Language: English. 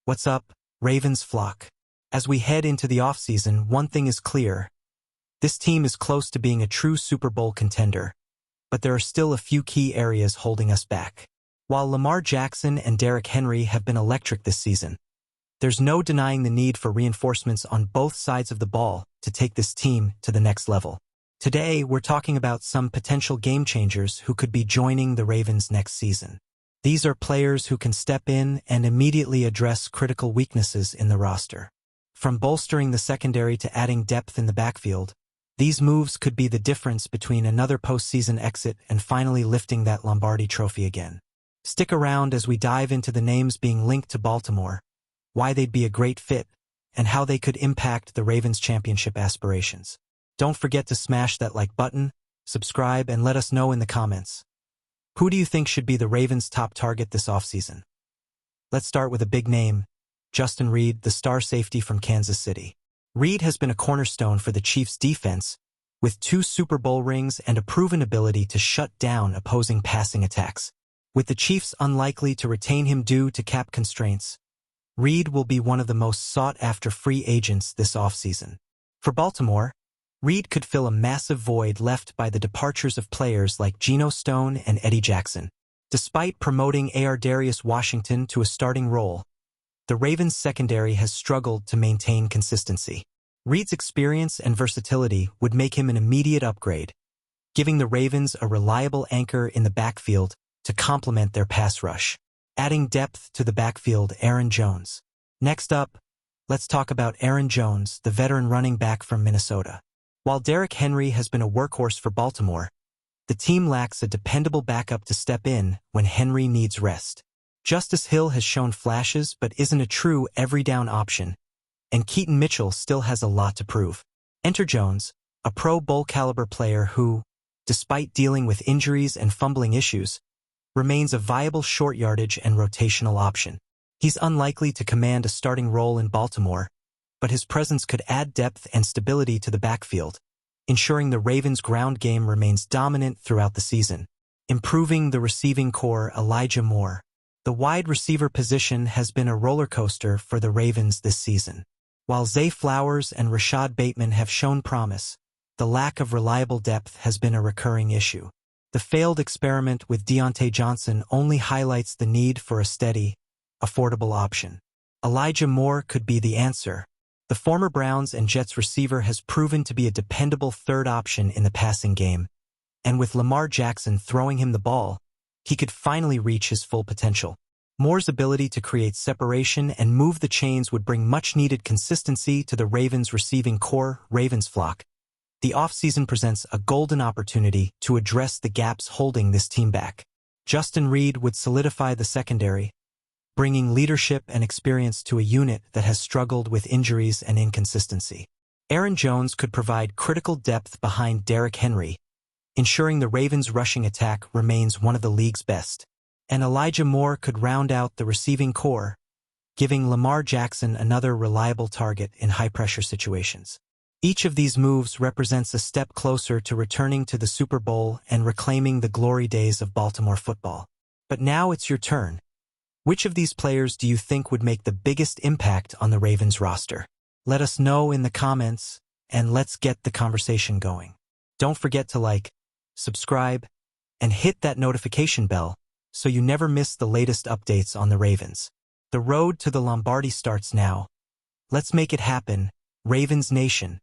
What's up, Ravens flock? As we head into the offseason, one thing is clear. This team is close to being a true Super Bowl contender, but there are still a few key areas holding us back. While Lamar Jackson and Derrick Henry have been electric this season, there's no denying the need for reinforcements on both sides of the ball to take this team to the next level. Today, we're talking about some potential game changers who could be joining the Ravens next season. These are players who can step in and immediately address critical weaknesses in the roster. From bolstering the secondary to adding depth in the backfield, these moves could be the difference between another postseason exit and finally lifting that Lombardi trophy again. Stick around as we dive into the names being linked to Baltimore, why they'd be a great fit, and how they could impact the Ravens' championship aspirations. Don't forget to smash that like button, subscribe, and let us know in the comments. Who do you think should be the Ravens' top target this offseason? Let's start with a big name, Justin Reid, the star safety from Kansas City. Reid has been a cornerstone for the Chiefs' defense, with 2 Super Bowl rings and a proven ability to shut down opposing passing attacks. With the Chiefs unlikely to retain him due to cap constraints, Reid will be one of the most sought-after free agents this offseason. For Baltimore, Reid could fill a massive void left by the departures of players like Geno Stone and Eddie Jackson. Despite promoting Darius Washington to a starting role, the Ravens' secondary has struggled to maintain consistency. Reid's experience and versatility would make him an immediate upgrade, giving the Ravens a reliable anchor in the backfield to complement their pass rush. Adding depth to the backfield, Aaron Jones. Next up, let's talk about Aaron Jones, the veteran running back from Minnesota. While Derrick Henry has been a workhorse for Baltimore, the team lacks a dependable backup to step in when Henry needs rest. Justice Hill has shown flashes but isn't a true every-down option, and Keaton Mitchell still has a lot to prove. Enter Jones, a Pro Bowl-caliber player who, despite dealing with injuries and fumbling issues, remains a viable short yardage and rotational option. He's unlikely to command a starting role in Baltimore, but his presence could add depth and stability to the backfield, ensuring the Ravens' ground game remains dominant throughout the season. Improving the receiving core, Elijah Moore. The wide receiver position has been a roller coaster for the Ravens this season. While Zay Flowers and Rashad Bateman have shown promise, the lack of reliable depth has been a recurring issue. The failed experiment with Deontay Johnson only highlights the need for a steady, affordable option. Elijah Moore could be the answer. The former Browns and Jets receiver has proven to be a dependable third option in the passing game, and with Lamar Jackson throwing him the ball, he could finally reach his full potential. Moore's ability to create separation and move the chains would bring much-needed consistency to the Ravens' receiving core. Ravens flock. The offseason presents a golden opportunity to address the gaps holding this team back. Justin Reid would solidify the secondary, bringing leadership and experience to a unit that has struggled with injuries and inconsistency. Aaron Jones could provide critical depth behind Derrick Henry, ensuring the Ravens' rushing attack remains one of the league's best. And Elijah Moore could round out the receiving core, giving Lamar Jackson another reliable target in high-pressure situations. Each of these moves represents a step closer to returning to the Super Bowl and reclaiming the glory days of Baltimore football. But now it's your turn. Which of these players do you think would make the biggest impact on the Ravens roster? Let us know in the comments, and let's get the conversation going. Don't forget to like, subscribe, and hit that notification bell so you never miss the latest updates on the Ravens. The road to the Lombardi starts now. Let's make it happen, Ravens Nation.